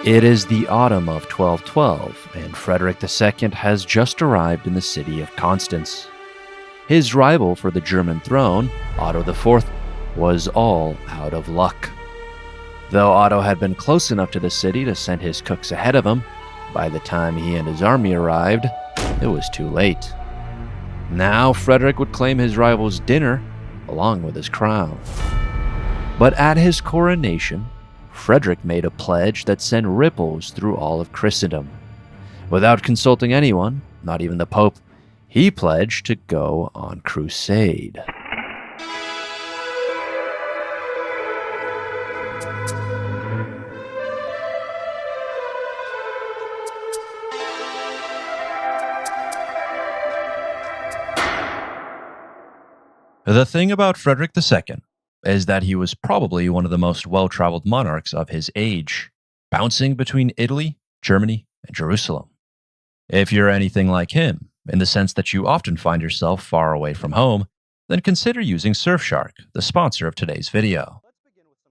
It is the autumn of 1212, and Frederick II has just arrived in the city of Constance. His rival for the German throne, Otto IV, was all out of luck. Though Otto had been close enough to the city to send his cooks ahead of him, by the time he and his army arrived, it was too late. Now Frederick would claim his rival's dinner, along with his crown. But at his coronation, Frederick made a pledge that sent ripples through all of Christendom. Without consulting anyone, not even the Pope, he pledged to go on crusade. The thing about Frederick II is that he was probably one of the most well-traveled monarchs of his age, bouncing between Italy, Germany, and Jerusalem. If you're anything like him, in the sense that you often find yourself far away from home, then consider using Surfshark, the sponsor of today's video.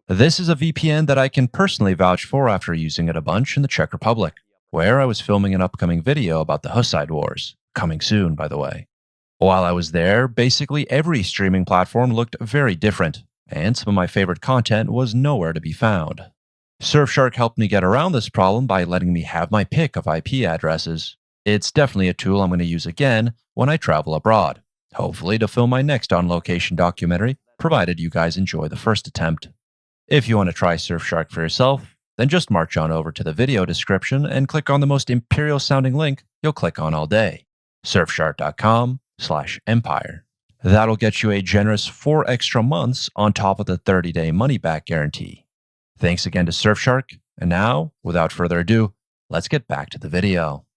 This is a VPN that I can personally vouch for after using it a bunch in the Czech Republic, where I was filming an upcoming video about the Hussite Wars, coming soon, by the way. While I was there, basically every streaming platform looked very different, and some of my favorite content was nowhere to be found. Surfshark helped me get around this problem by letting me have my pick of IP addresses. It's definitely a tool I'm going to use again when I travel abroad, hopefully to film my next on-location documentary, provided you guys enjoy the first attempt. If you want to try Surfshark for yourself, then just march on over to the video description and click on the most imperial-sounding link you'll click on all day, surfshark.com/empire. That'll get you a generous 4 extra months on top of the 30-day money-back guarantee. Thanks again to Surfshark, and now, without further ado, let's get back to the video.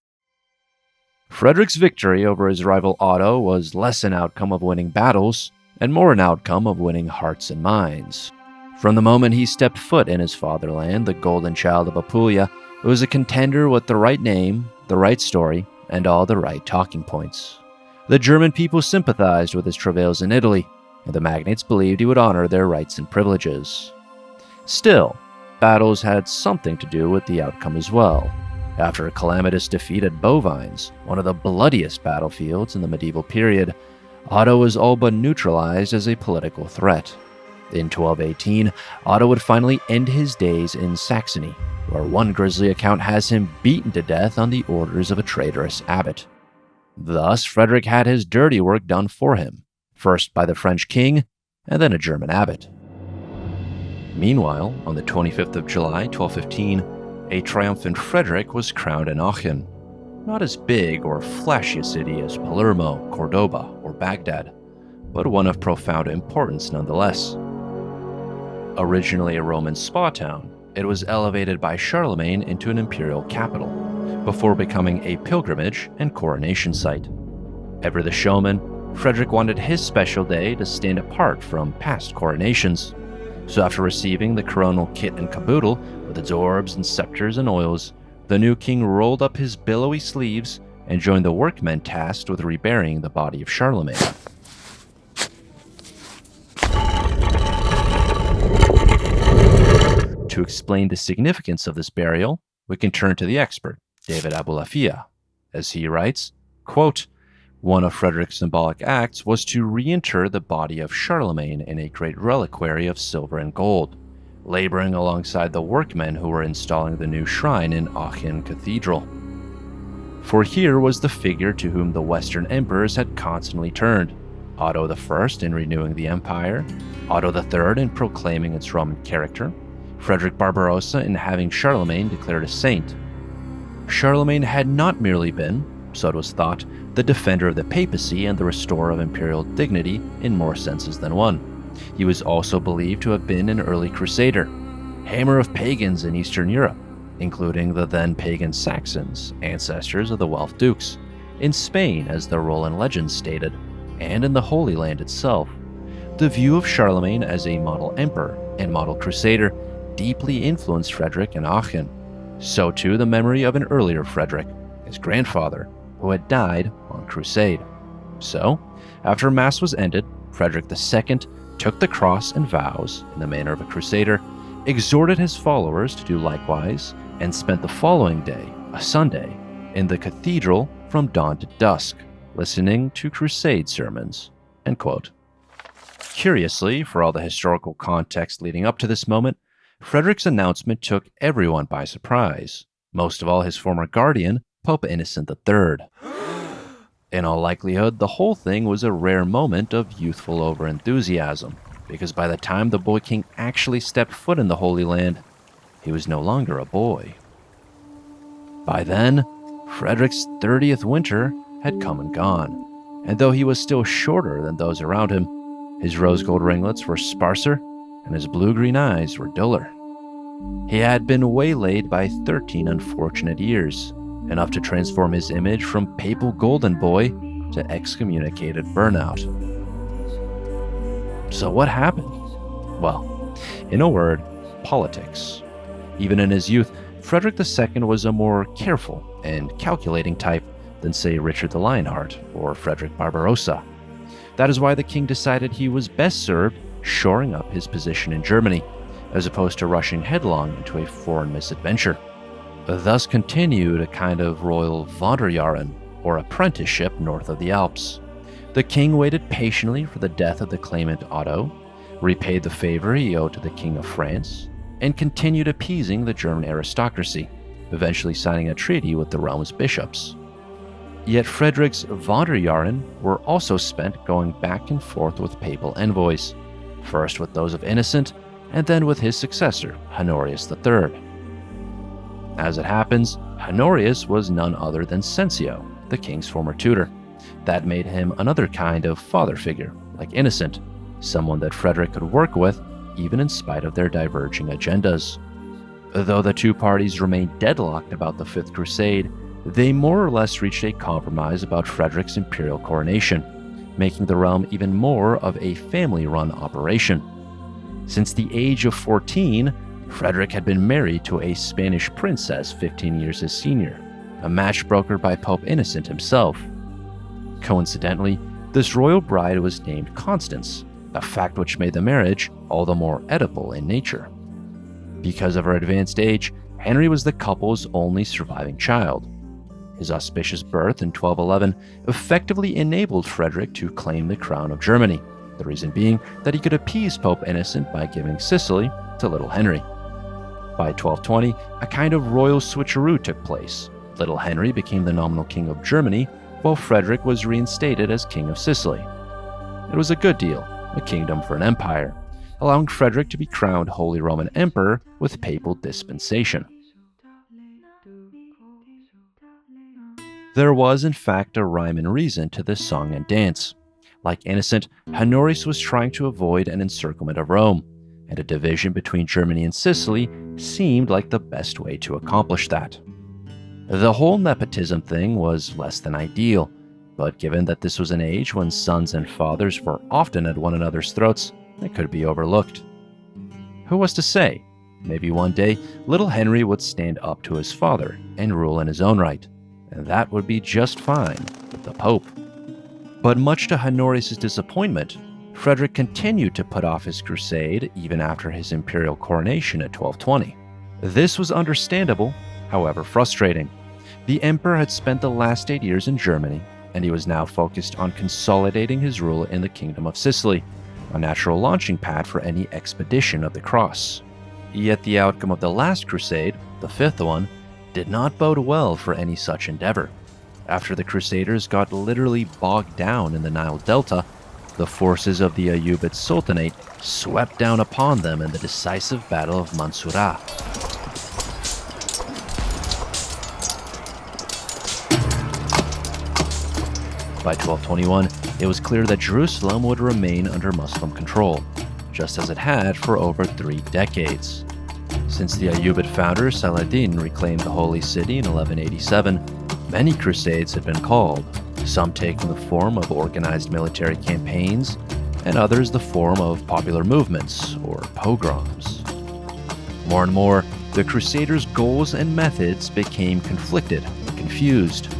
Frederick's victory over his rival Otto was less an outcome of winning battles, and more an outcome of winning hearts and minds. From the moment he stepped foot in his fatherland, the Golden Child of Apulia, it was a contender with the right name, the right story, and all the right talking points. The German people sympathized with his travails in Italy, and the magnates believed he would honor their rights and privileges. Still, battles had something to do with the outcome as well. After a calamitous defeat at Bovines, one of the bloodiest battlefields in the medieval period, Otto was all but neutralized as a political threat. In 1218, Otto would finally end his days in Saxony, where one grisly account has him beaten to death on the orders of a traitorous abbot. Thus, Frederick had his dirty work done for him, first by the French king, and then a German abbot. Meanwhile, on the 25th of July, 1215, a triumphant Frederick was crowned in Aachen, not as big or flashy a city as Palermo, Cordoba, or Baghdad, but one of profound importance nonetheless. Originally a Roman spa town, it was elevated by Charlemagne into an imperial capital, before becoming a pilgrimage and coronation site. Ever the showman, Frederick wanted his special day to stand apart from past coronations. So after receiving the coronal kit and caboodle, with its orbs and scepters and oils, the new king rolled up his billowy sleeves and joined the workmen tasked with reburying the body of Charlemagne. To explain the significance of this burial, we can turn to the expert, David Abulafia. As he writes, quote, "One of Frederick's symbolic acts was to reinter the body of Charlemagne in a great reliquary of silver and gold, laboring alongside the workmen who were installing the new shrine in Aachen Cathedral. For here was the figure to whom the Western emperors had constantly turned, Otto I in renewing the empire, Otto III in proclaiming its Roman character, Frederick Barbarossa in having Charlemagne declared a saint. Charlemagne had not merely been, so it was thought, the defender of the papacy and the restorer of imperial dignity in more senses than one. He was also believed to have been an early crusader, hammer of pagans in Eastern Europe, including the then pagan Saxons, ancestors of the Welf dukes, in Spain as the Roland legends stated, and in the Holy Land itself. The view of Charlemagne as a model emperor and model crusader deeply influenced Frederick in Aachen. So too the memory of an earlier Frederick, his grandfather, who had died on crusade. So, after Mass was ended, Frederick II took the cross and vows, in the manner of a crusader, exhorted his followers to do likewise, and spent the following day, a Sunday, in the cathedral from dawn to dusk, listening to Crusade sermons." End quote. Curiously, for all the historical context leading up to this moment, Frederick's announcement took everyone by surprise, most of all his former guardian, Pope Innocent III. In all likelihood, the whole thing was a rare moment of youthful overenthusiasm, because by the time the boy king actually stepped foot in the Holy Land, he was no longer a boy. By then, Frederick's 30th winter had come and gone, and though he was still shorter than those around him, his rose-gold ringlets were sparser and his blue-green eyes were duller. He had been waylaid by 13 unfortunate years, enough to transform his image from papal golden boy to excommunicated burnout. So what happened? Well, in a word, politics. Even in his youth, Frederick II was a more careful and calculating type than, say, Richard the Lionheart or Frederick Barbarossa. That is why the king decided he was best served shoring up his position in Germany, as opposed to rushing headlong into a foreign misadventure. Thus continued a kind of royal Wanderjahren, or apprenticeship north of the Alps. The king waited patiently for the death of the claimant Otto, repaid the favor he owed to the King of France, and continued appeasing the German aristocracy, eventually signing a treaty with the realm's bishops. Yet Frederick's Wanderjahren were also spent going back and forth with papal envoys, first with those of Innocent, and then with his successor, Honorius III. As it happens, Honorius was none other than Cencio, the king's former tutor. That made him another kind of father figure, like Innocent, someone that Frederick could work with, even in spite of their diverging agendas. Though the two parties remained deadlocked about the Fifth Crusade, they more or less reached a compromise about Frederick's imperial coronation, making the realm even more of a family-run operation. Since the age of 14, Frederick had been married to a Spanish princess 15 years his senior, a match brokered by Pope Innocent himself. Coincidentally, this royal bride was named Constance, a fact which made the marriage all the more edible in nature. Because of her advanced age, Henry was the couple's only surviving child. His auspicious birth in 1211 effectively enabled Frederick to claim the crown of Germany, the reason being that he could appease Pope Innocent by giving Sicily to little Henry. By 1220, a kind of royal switcheroo took place. Little Henry became the nominal king of Germany, while Frederick was reinstated as king of Sicily. It was a good deal, a kingdom for an empire, allowing Frederick to be crowned Holy Roman Emperor with papal dispensation. There was, in fact, a rhyme and reason to this song and dance. Like Innocent, Honorius was trying to avoid an encirclement of Rome, and a division between Germany and Sicily seemed like the best way to accomplish that. The whole nepotism thing was less than ideal, but given that this was an age when sons and fathers were often at one another's throats, it could be overlooked. Who was to say? Maybe one day, little Henry would stand up to his father and rule in his own right, and that would be just fine with the Pope. But much to Honorius' disappointment, Frederick continued to put off his crusade even after his imperial coronation at 1220. This was understandable, however frustrating. The emperor had spent the last 8 years in Germany, and he was now focused on consolidating his rule in the Kingdom of Sicily, a natural launching pad for any expedition of the cross. Yet the outcome of the last crusade, the fifth one, did not bode well for any such endeavor. After the Crusaders got literally bogged down in the Nile Delta, the forces of the Ayyubid Sultanate swept down upon them in the decisive Battle of Mansurah. By 1221, it was clear that Jerusalem would remain under Muslim control, just as it had for over 3 decades. Since the Ayyubid founder Saladin reclaimed the Holy City in 1187, many crusades had been called, some taking the form of organized military campaigns, and others the form of popular movements or pogroms. More and more, the Crusaders' goals and methods became conflicted, confused,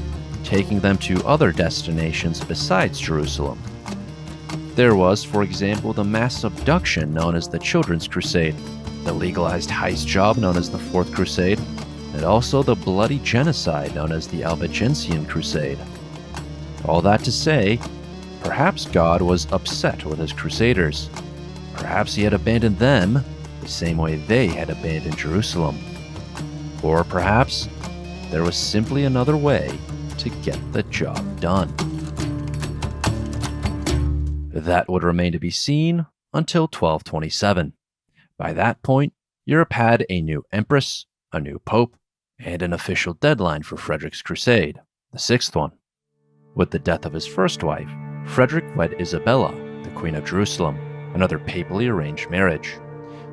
taking them to other destinations besides Jerusalem. There was, for example, the mass abduction known as the Children's Crusade, the legalized heist job known as the Fourth Crusade, and also the bloody genocide known as the Albigensian Crusade. All that to say, perhaps God was upset with his crusaders. Perhaps he had abandoned them the same way they had abandoned Jerusalem. Or perhaps there was simply another way to get the job done. That would remain to be seen until 1227. By that point, Europe had a new empress, a new pope, and an official deadline for Frederick's crusade, the sixth one. With the death of his first wife, Frederick wed Isabella, the Queen of Jerusalem, another papally arranged marriage.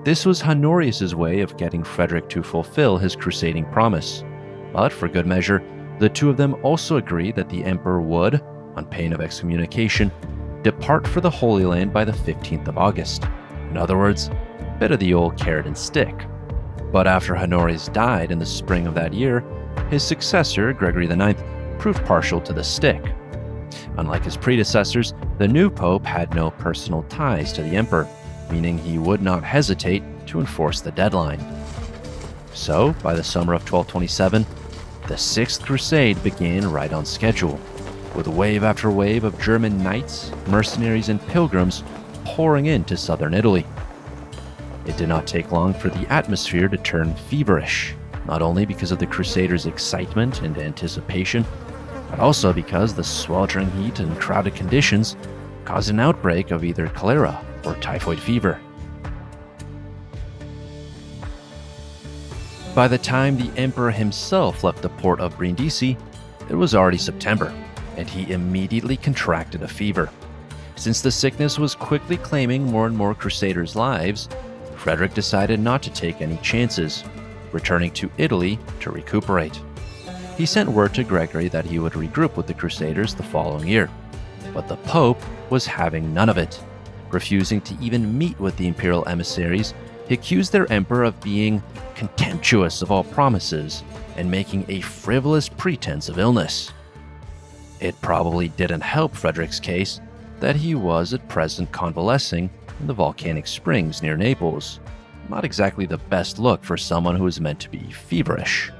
This was Honorius's way of getting Frederick to fulfill his crusading promise. But for good measure, the two of them also agreed that the emperor would, on pain of excommunication, depart for the Holy Land by the 15th of August. In other words, a bit of the old carrot and stick. But after Honorius died in the spring of that year, his successor, Gregory IX, proved partial to the stick. Unlike his predecessors, the new pope had no personal ties to the emperor, meaning he would not hesitate to enforce the deadline. So, by the summer of 1227, the Sixth Crusade began right on schedule, with wave after wave of German knights, mercenaries, and pilgrims pouring into southern Italy. It did not take long for the atmosphere to turn feverish, not only because of the Crusaders' excitement and anticipation, but also because the sweltering heat and crowded conditions caused an outbreak of either cholera or typhoid fever. By the time the emperor himself left the port of Brindisi, it was already September, and he immediately contracted a fever. Since the sickness was quickly claiming more and more Crusaders' lives, Frederick decided not to take any chances, returning to Italy to recuperate. He sent word to Gregory that he would regroup with the Crusaders the following year, but the Pope was having none of it. Refusing to even meet with the imperial emissaries, he accused their emperor of being contemptuous of all promises and making a frivolous pretense of illness. It probably didn't help Frederick's case that he was at present convalescing in the volcanic springs near Naples. Not exactly the best look for someone who was meant to be feverish.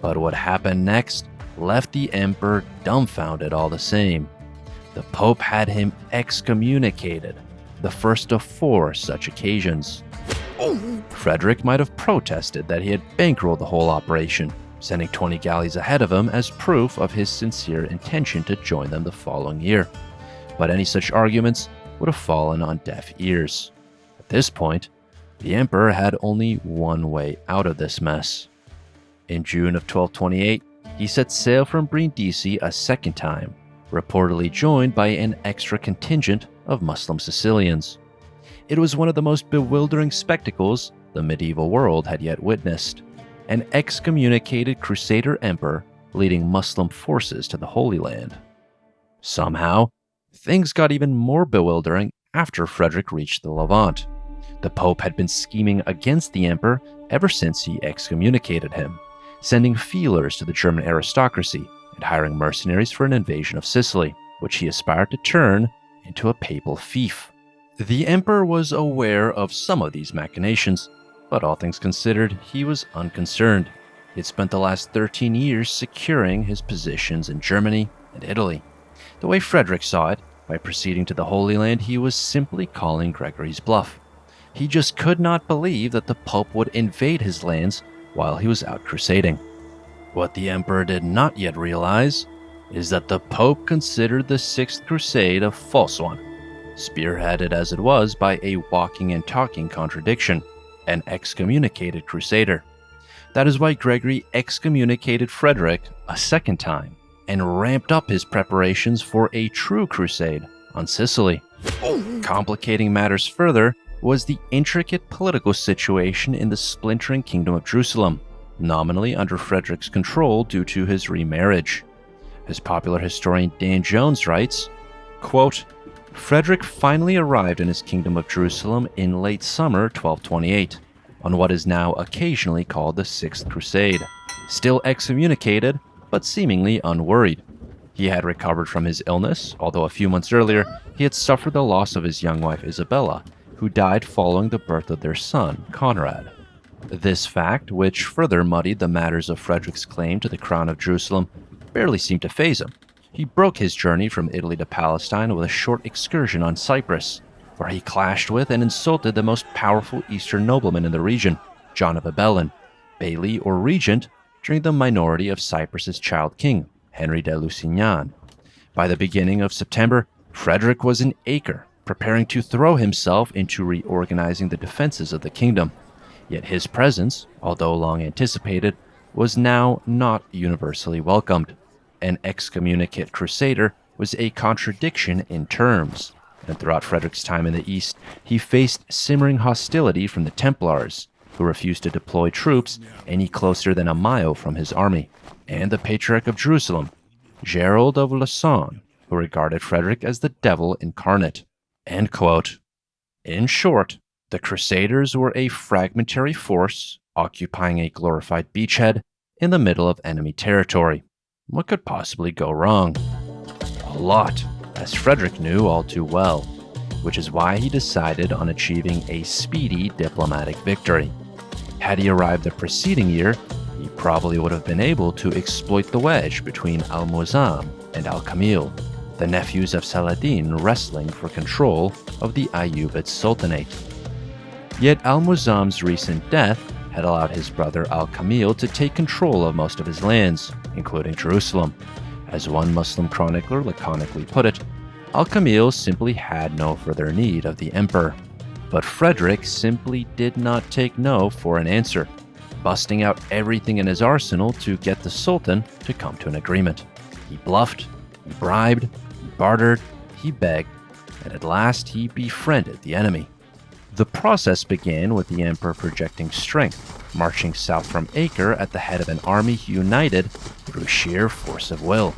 But what happened next left the emperor dumbfounded all the same. The Pope had him excommunicated, the first of 4 such occasions. Frederick might have protested that he had bankrolled the whole operation, sending 20 galleys ahead of him as proof of his sincere intention to join them the following year. But any such arguments would have fallen on deaf ears. At this point, the emperor had only one way out of this mess. In June of 1228, he set sail from Brindisi a second time, reportedly joined by an extra contingent of Muslim Sicilians. It was one of the most bewildering spectacles the medieval world had yet witnessed. An excommunicated Crusader emperor leading Muslim forces to the Holy Land. Somehow, things got even more bewildering after Frederick reached the Levant. The Pope had been scheming against the emperor ever since he excommunicated him, sending feelers to the German aristocracy and hiring mercenaries for an invasion of Sicily, which he aspired to turn into a papal fief. The emperor was aware of some of these machinations, but all things considered, he was unconcerned. He had spent the last 13 years securing his positions in Germany and Italy. The way Frederick saw it, by proceeding to the Holy Land, he was simply calling Gregory's bluff. He just could not believe that the Pope would invade his lands while he was out crusading. What the emperor did not yet realize is that the Pope considered the Sixth Crusade a false one, spearheaded as it was by a walking and talking contradiction, an excommunicated crusader. That is why Gregory excommunicated Frederick a second time and ramped up his preparations for a true crusade on Sicily. Complicating matters further was the intricate political situation in the splintering Kingdom of Jerusalem, nominally under Frederick's control due to his remarriage. As popular historian Dan Jones writes, quote, Frederick finally arrived in his Kingdom of Jerusalem in late summer 1228, on what is now occasionally called the Sixth Crusade, still excommunicated, but seemingly unworried. He had recovered from his illness, although a few months earlier he had suffered the loss of his young wife Isabella, who died following the birth of their son, Conrad. This fact, which further muddied the matters of Frederick's claim to the crown of Jerusalem, barely seemed to faze him. He broke his journey from Italy to Palestine with a short excursion on Cyprus, where he clashed with and insulted the most powerful Eastern nobleman in the region, John of Abelin, Bailey or regent during the minority of Cyprus's child king, Henry de Lusignan. By the beginning of September, Frederick was in Acre, preparing to throw himself into reorganizing the defenses of the kingdom. Yet his presence, although long anticipated, was now not universally welcomed. An excommunicate crusader was a contradiction in terms, and throughout Frederick's time in the East, he faced simmering hostility from the Templars, who refused to deploy troops any closer than a mile from his army, and the Patriarch of Jerusalem, Gerald of Lausanne, who regarded Frederick as the devil incarnate. End quote. In short, the Crusaders were a fragmentary force occupying a glorified beachhead in the middle of enemy territory. What could possibly go wrong? A lot, as Frederick knew all too well, which is why he decided on achieving a speedy diplomatic victory. Had he arrived the preceding year, he probably would have been able to exploit the wedge between Al-Muazzam and Al-Kamil, the nephews of Saladin wrestling for control of the Ayyubid Sultanate. Yet Al-Muazzam's recent death had allowed his brother Al-Kamil to take control of most of his lands, including Jerusalem. As one Muslim chronicler laconically put it, Al-Kamil simply had no further need of the emperor. But Frederick simply did not take no for an answer, busting out everything in his arsenal to get the Sultan to come to an agreement. He bluffed, he bribed, he bartered, he begged, and at last he befriended the enemy. The process began with the emperor projecting strength, marching south from Acre at the head of an army united through sheer force of will.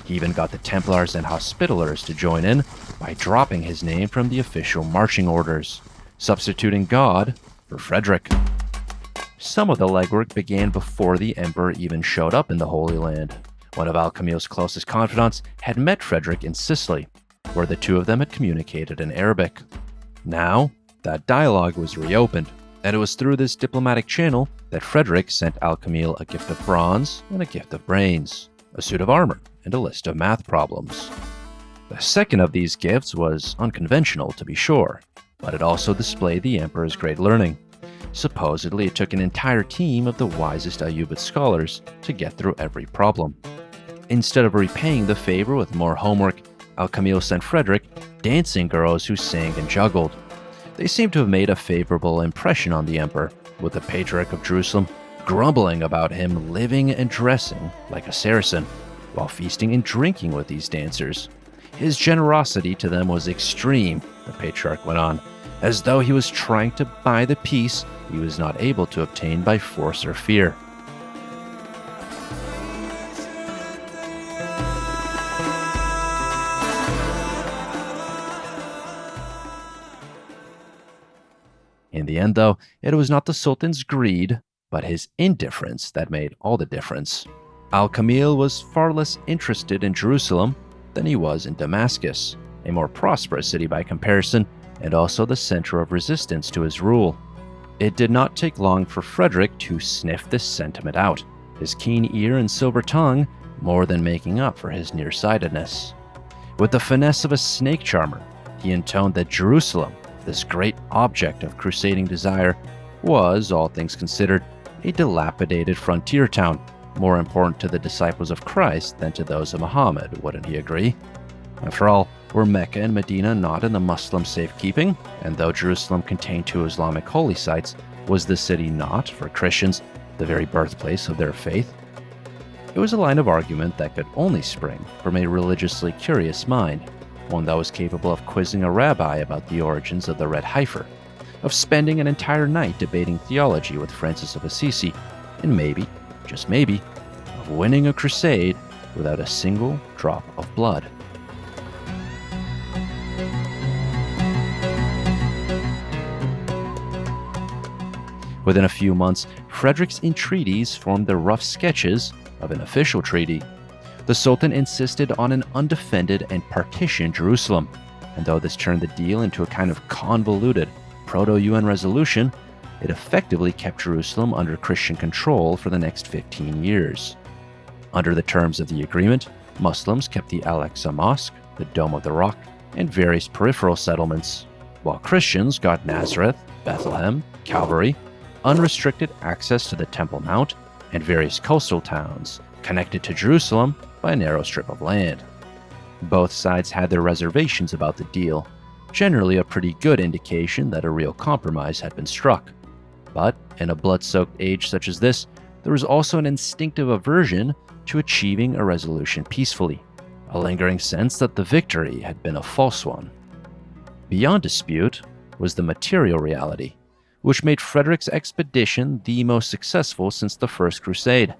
He even got the Templars and Hospitallers to join in by dropping his name from the official marching orders, substituting God for Frederick. Some of the legwork began before the emperor even showed up in the Holy Land. One of Al-Kamil's closest confidants had met Frederick in Sicily, where the two of them had communicated in Arabic. Now, that dialogue was reopened, and it was through this diplomatic channel that Frederick sent Al-Kamil a gift of bronze and a gift of brains, a suit of armor, and a list of math problems. The second of these gifts was unconventional, to be sure, but it also displayed the emperor's great learning. Supposedly, it took an entire team of the wisest Ayyubid scholars to get through every problem. Instead of repaying the favor with more homework, Al-Kamil sent Frederick dancing girls who sang and juggled. They seem to have made a favorable impression on the emperor, with the Patriarch of Jerusalem grumbling about him living and dressing like a Saracen, while feasting and drinking with these dancers. His generosity to them was extreme, the Patriarch went on, as though he was trying to buy the peace he was not able to obtain by force or fear. In the end, though, it was not the Sultan's greed, but his indifference that made all the difference. Al-Kamil was far less interested in Jerusalem than he was in Damascus, a more prosperous city by comparison, and also the center of resistance to his rule. It did not take long for Frederick to sniff this sentiment out, his keen ear and silver tongue more than making up for his nearsightedness. With the finesse of a snake charmer, he intoned that Jerusalem, this great object of crusading desire, was, all things considered, a dilapidated frontier town, more important to the disciples of Christ than to those of Muhammad, wouldn't he agree? After all, were Mecca and Medina not in the Muslim safekeeping? And though Jerusalem contained two Islamic holy sites, was the city not, for Christians, the very birthplace of their faith? It was a line of argument that could only spring from a religiously curious mind, one that was capable of quizzing a rabbi about the origins of the red heifer, of spending an entire night debating theology with Francis of Assisi, and maybe, just maybe, of winning a crusade without a single drop of blood. Within a few months, Frederick's entreaties formed the rough sketches of an official treaty. The Sultan insisted on an undefended and partitioned Jerusalem, and though this turned the deal into a kind of convoluted, proto-UN resolution, it effectively kept Jerusalem under Christian control for the next 15 years. Under the terms of the agreement, Muslims kept the Al-Aqsa Mosque, the Dome of the Rock, and various peripheral settlements, while Christians got Nazareth, Bethlehem, Calvary, unrestricted access to the Temple Mount, and various coastal towns connected to Jerusalem by a narrow strip of land. Both sides had their reservations about the deal, generally a pretty good indication that a real compromise had been struck. But in a blood-soaked age such as this, there was also an instinctive aversion to achieving a resolution peacefully, a lingering sense that the victory had been a false one. Beyond dispute was the material reality, which made Frederick's expedition the most successful since the First Crusade.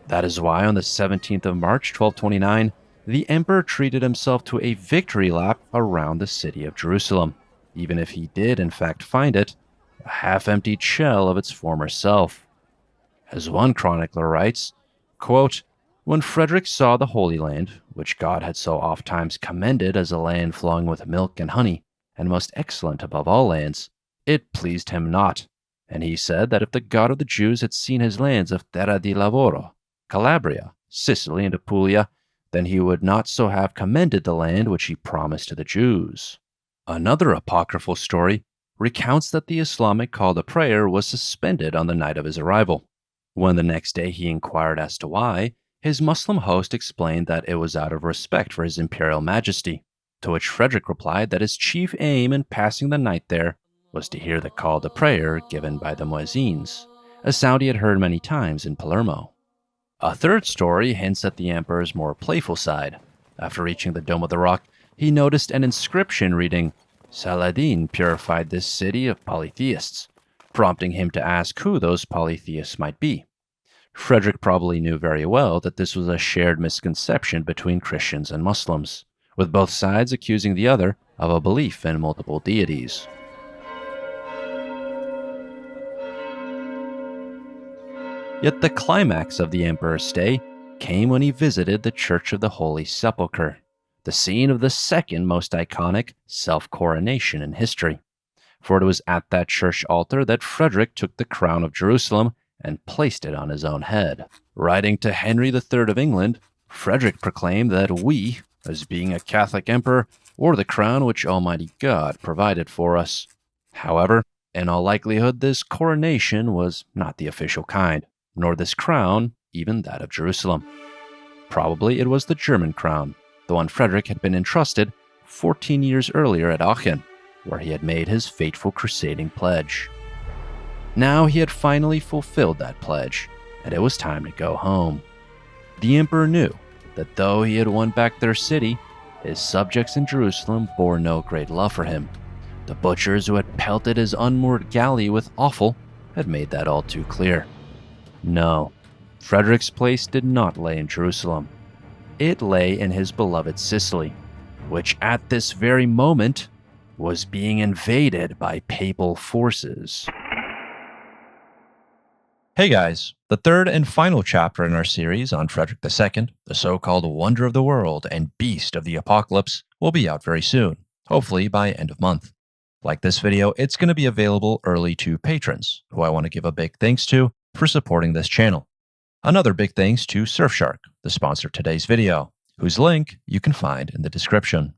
That is why on the 17th of March, 1229, the emperor treated himself to a victory lap around the city of Jerusalem, even if he did in fact find it a half-emptied shell of its former self. As one chronicler writes, quote, "When Frederick saw the Holy Land, which God had so ofttimes commended as a land flowing with milk and honey, and most excellent above all lands, it pleased him not, and he said that if the God of the Jews had seen his lands of Terra di Lavoro, Calabria, Sicily, and Apulia, then he would not so have commended the land which he promised to the Jews." Another apocryphal story recounts that the Islamic call to prayer was suspended on the night of his arrival. When the next day he inquired as to why, his Muslim host explained that it was out of respect for his imperial majesty, to which Frederick replied that his chief aim in passing the night there was to hear the call to prayer given by the muezzins, a sound he had heard many times in Palermo. A third story hints at the emperor's more playful side. After reaching the Dome of the Rock, he noticed an inscription reading, "Saladin purified this city of polytheists," prompting him to ask who those polytheists might be. Frederick probably knew very well that this was a shared misconception between Christians and Muslims, with both sides accusing the other of a belief in multiple deities. Yet the climax of the emperor's stay came when he visited the Church of the Holy Sepulchre, the scene of the second most iconic self-coronation in history. For it was at that church altar that Frederick took the crown of Jerusalem and placed it on his own head. Writing to Henry III of England, Frederick proclaimed that we, as being a Catholic emperor, wore the crown which Almighty God provided for us. However, in all likelihood, this coronation was not the official kind, nor this crown even that of Jerusalem. Probably it was the German crown, the one Frederick had been entrusted 14 years earlier at Aachen, where he had made his fateful crusading pledge. Now he had finally fulfilled that pledge, and it was time to go home. The emperor knew that though he had won back their city, his subjects in Jerusalem bore no great love for him. The butchers who had pelted his unmoored galley with offal had made that all too clear. No, Frederick's place did not lay in Jerusalem. It lay in his beloved Sicily, which at this very moment was being invaded by papal forces. Hey guys, the third and final chapter in our series on Frederick II, the so-called wonder of the world and beast of the apocalypse, will be out very soon, hopefully by end of month. Like this video, it's going to be available early to patrons, who I want to give a big thanks to for supporting this channel. Another big thanks to Surfshark, the sponsor of today's video, whose link you can find in the description.